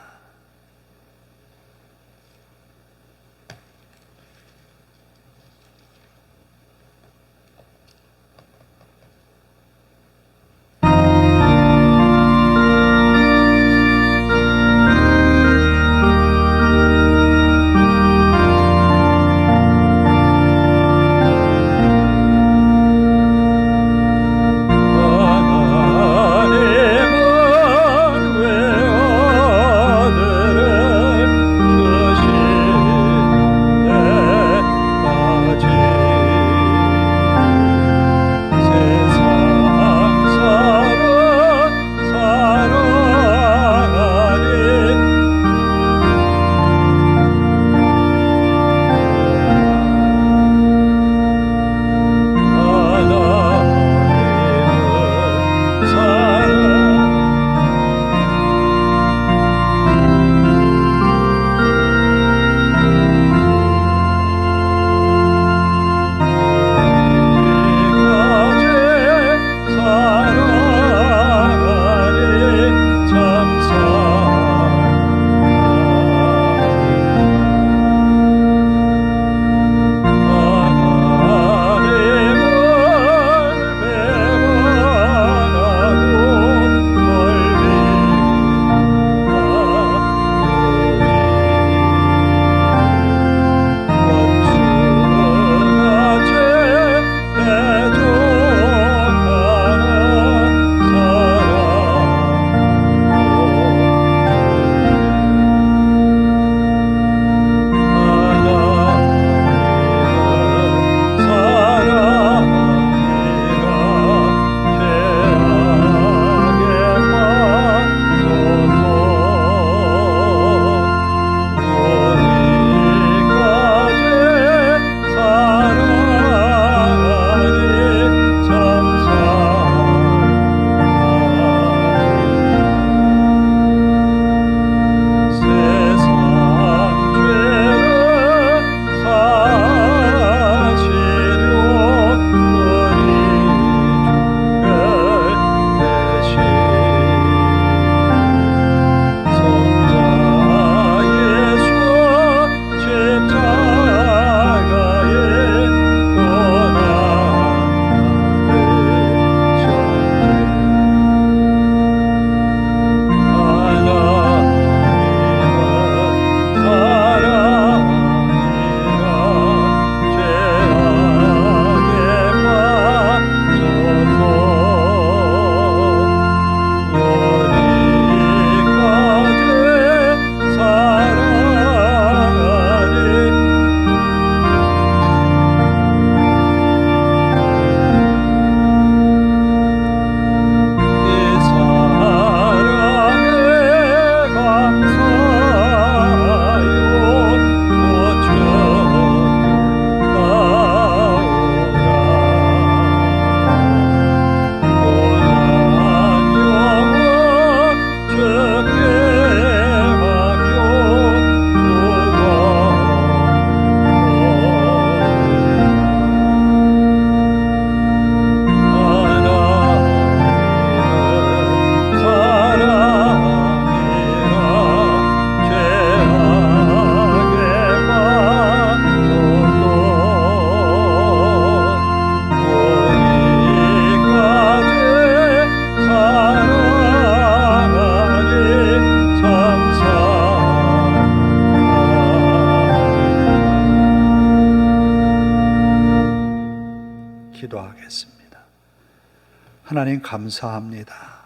하나님 감사합니다.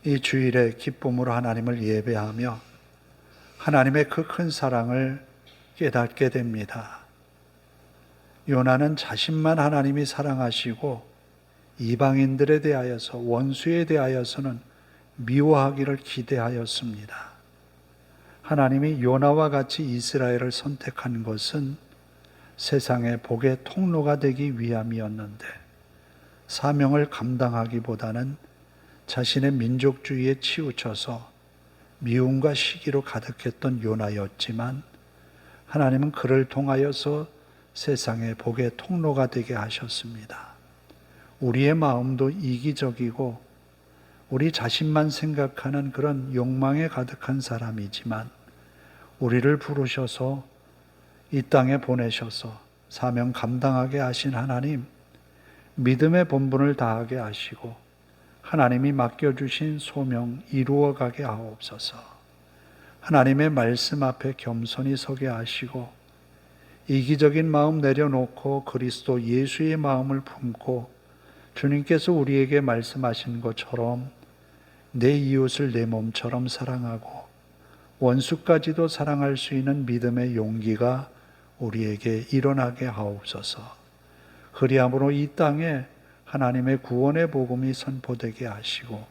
이 주일에 기쁨으로 하나님을 예배하며 하나님의 그 큰 사랑을 깨닫게 됩니다. 요나는 자신만 하나님이 사랑하시고 이방인들에 대하여서, 원수에 대하여서는 미워하기를 기대하였습니다. 하나님이 요나와 같이 이스라엘을 선택한 것은 세상의 복의 통로가 되기 위함이었는데, 사명을 감당하기보다는 자신의 민족주의에 치우쳐서 미움과 시기로 가득했던 요나였지만, 하나님은 그를 통하여서 세상의 복의 통로가 되게 하셨습니다. 우리의 마음도 이기적이고 우리 자신만 생각하는 그런 욕망에 가득한 사람이지만, 우리를 부르셔서 이 땅에 보내셔서 사명 감당하게 하신 하나님, 믿음의 본분을 다하게 하시고 하나님이 맡겨주신 소명 이루어가게 하옵소서. 하나님의 말씀 앞에 겸손히 서게 하시고 이기적인 마음 내려놓고 그리스도 예수의 마음을 품고 주님께서 우리에게 말씀하신 것처럼 내 이웃을 내 몸처럼 사랑하고 원수까지도 사랑할 수 있는 믿음의 용기가 우리에게 일어나게 하옵소서. 그리함으로 이 땅에 하나님의 구원의 복음이 선포되게 하시고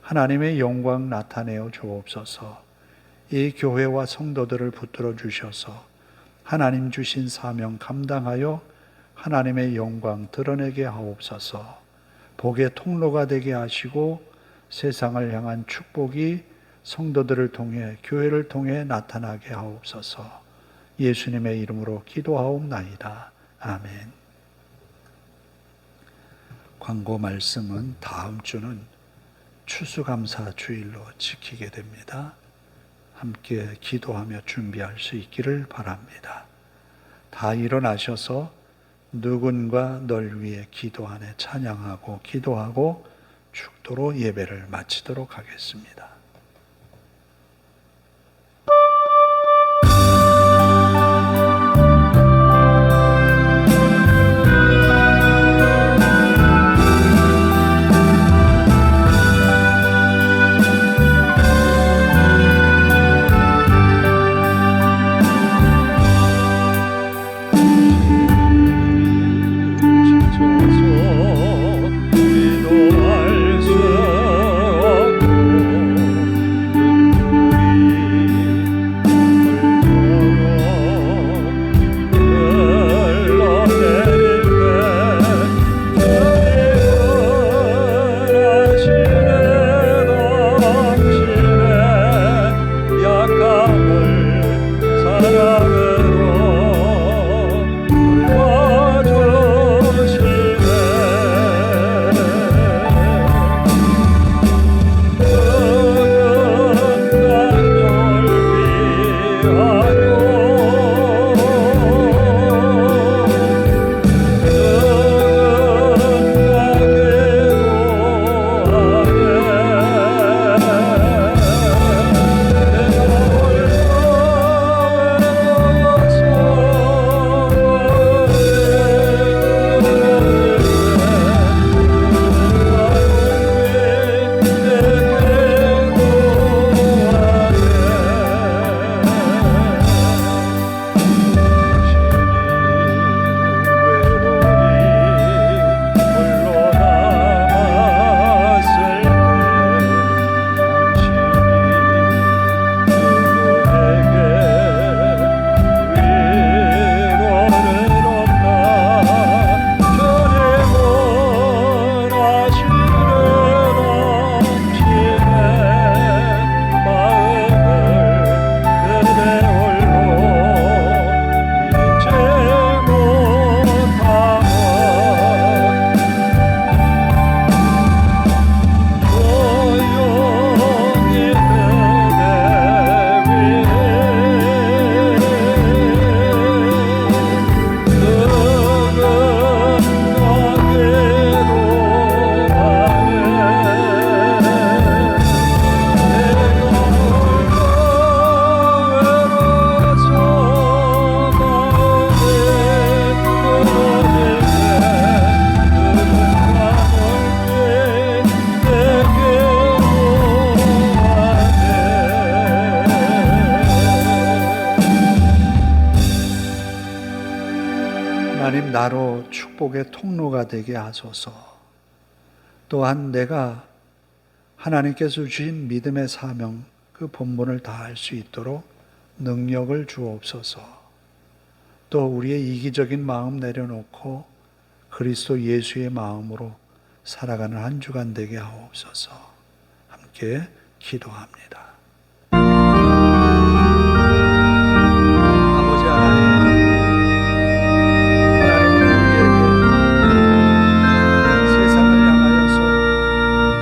하나님의 영광 나타내어 주옵소서. 이 교회와 성도들을 붙들어 주셔서 하나님 주신 사명 감당하여 하나님의 영광 드러내게 하옵소서. 복의 통로가 되게 하시고 세상을 향한 축복이 성도들을 통해, 교회를 통해 나타나게 하옵소서. 예수님의 이름으로 기도하옵나이다. 아멘. 광고 말씀은 다음 주는 추수감사 주일로 지키게 됩니다. 함께 기도하며 준비할 수 있기를 바랍니다. 다 일어나셔서 누군가 널 위해 기도하네 찬양하고 기도하고 축도로 예배를 마치도록 하겠습니다. 기도할 수 없고 나로 축복의 통로가 되게 하소서. 또한 내가 하나님께서 주신 믿음의 사명, 그 본분을 다할 수 있도록 능력을 주옵소서. 또 우리의 이기적인 마음 내려놓고 그리스도 예수의 마음으로 살아가는 한 주간 되게 하옵소서. 함께 기도합니다. 아버지 하나님, 하나님은 우리에게 세상을 향하여서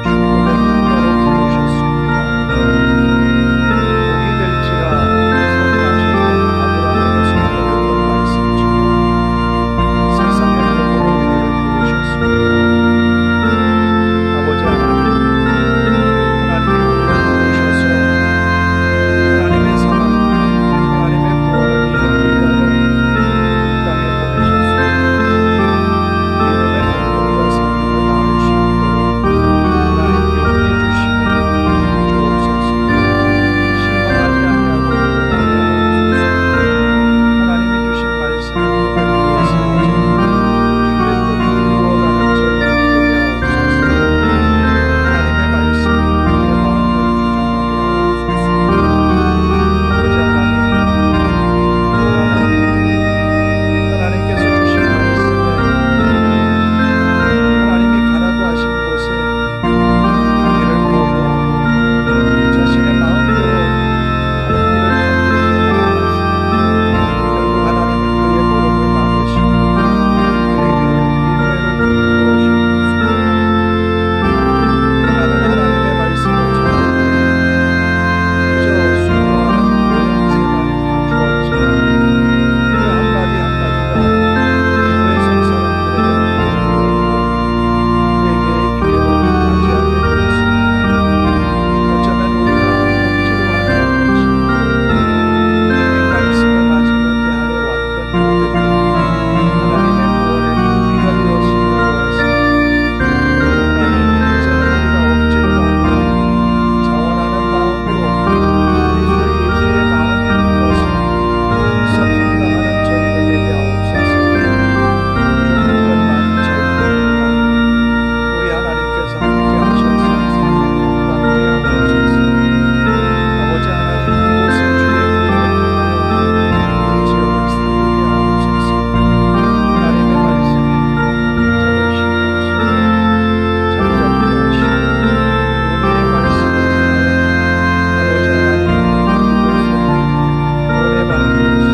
축복의 통로로 부르셨습니다. 복이 될지라 선포하셨던 아브라함에게서 얻었던 말씀처럼 세상의 복으로 우리를 부르셨습니다. 아버지 하나님, 하나님이 우리를 부르셔서 하나님의 사랑, 하나님의 구원을 이루기 위하여 이 땅에 보내셨습니다. 믿음의 본분과 사명을 다할 수 있도록 하나님 용기 주시고 주옵소서. 실망하지 아니하고 일어나게 하옵소서. 하나님이 주신 말씀의 토대 위에 세워져 주의 뜻을 이루어가는 저희들이 되게 하옵소서. 하나님의 말씀이 우리의 마음을 주장하게 하옵소서. 아버지 하나님, 하나님께서 주신 말씀에 하나님이 가라고 하신 곳에 가기를 거부하고 자신의 마음대로 다른 길을 선택해 나아갔으나 결국 하나님은 그의 걸음을 막으시고 그에게 인후로 이끌어주셨습니다. 나는 하나님의 말씀을 전하고 그저 순종하는 모양새만 주었지만 그 한마디 한마디가 인후의 성 사람들에게는 회개의 기회로 맞이하게 되었습니다. 어쩌면 우리가 억지로 하는 것이 주님 말씀에 맞지 못해 하여 왔던 일들이 하나님의 구원의 준비가 되었음을 보았습니다. 하나님, 이제는 우리가 억지로가 아니라 자원하는 마음으로 그리스도 예수의 마음을 품어서 힘써 감당하는 저희들 되게 하옵소서. 부족한 것 많은 저희들입니다. 우리 하나님께서 함께 하셔서 사명 감당케 하옵소서. 아버지 하나님, 이곳에 주의 구원을 통하여 이 지역을 살리게 하옵소서. 하나님의 말씀이 저들 심령 속에 자리 잡게 하시고 은혜의 말씀을 통하여 아버지 하나님, 이곳에 노래방으로서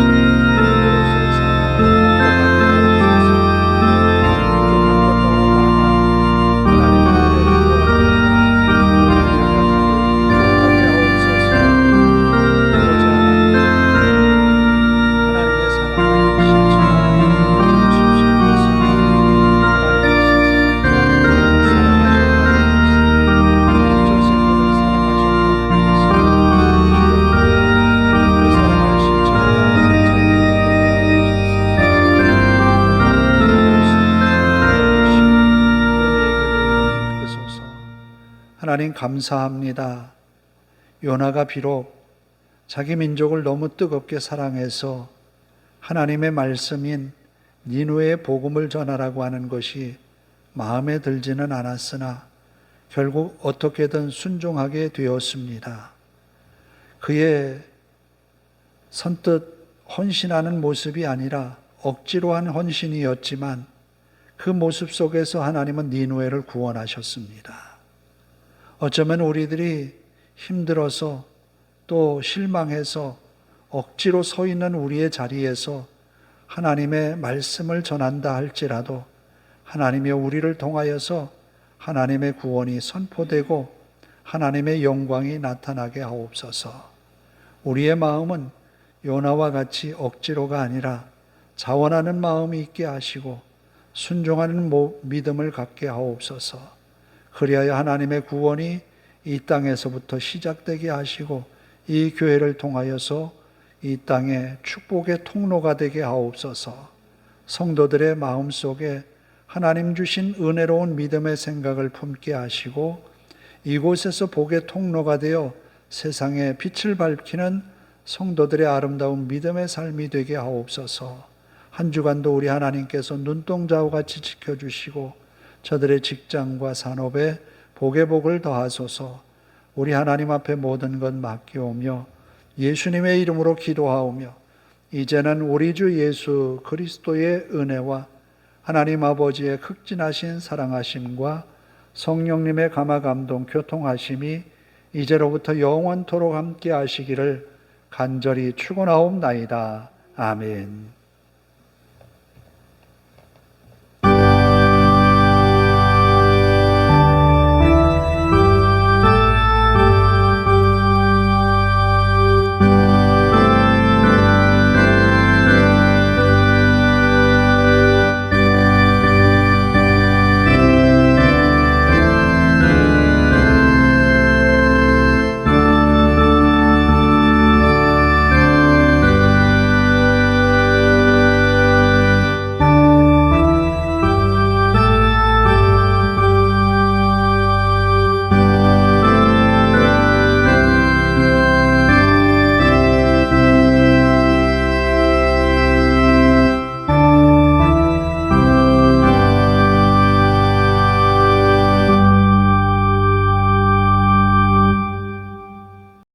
교회로서의 사명을 감당하게 하옵소서. 부족한 것 너무 많아 하나님의 은혜를 구합니다. 우리의 연약함을 극복하게 하옵소서. 아버지 하나님, 하나님의 사랑을 실천하는 우리 주실 것은 하나님이 세상을 사랑하셨다는 것을, 피조세계를 사랑하셨다는 것을 기억하여 그 사랑을 실천해 나가는 저희들이 되게 하옵소서. 하나님 감사합니다. 요나가 비록 자기 민족을 너무 뜨겁게 사랑해서 하나님의 말씀인 니누의 복음을 전하라고 하는 것이 마음에 들지는 않았으나 결국 어떻게든 순종하게 되었습니다. 그의 선뜻 헌신하는 모습이 아니라 억지로 한 헌신이었지만 그 모습 속에서 하나님은 니누에를 구원하셨습니다. 어쩌면 우리들이 힘들어서 또 실망해서 억지로 서 있는 우리의 자리에서 하나님의 말씀을 전한다 할지라도 하나님이 우리를 통하여서 하나님의 구원이 선포되고 하나님의 영광이 나타나게 하옵소서. 우리의 마음은 요나와 같이 억지로가 아니라 자원하는 마음이 있게 하시고 순종하는 믿음을 갖게 하옵소서. 그리하여 하나님의 구원이 이 땅에서부터 시작되게 하시고 이 교회를 통하여서 이 땅에 축복의 통로가 되게 하옵소서. 성도들의 마음속에 하나님 주신 은혜로운 믿음의 생각을 품게 하시고 이곳에서 복의 통로가 되어 세상에 빛을 밝히는 성도들의 아름다운 믿음의 삶이 되게 하옵소서. 한 주간도 우리 하나님께서 눈동자와 같이 지켜주시고 저들의 직장과 산업에 복의 복을 더하소서. 우리 하나님 앞에 모든 것 맡기오며 예수님의 이름으로 기도하오며 이제는 우리 주 예수 그리스도의 은혜와 하나님 아버지의 극진하신 사랑하심과 성령님의 감화 감동 교통하심이 이제로부터 영원토록 함께 하시기를 간절히 축원하옵나이다. 아멘.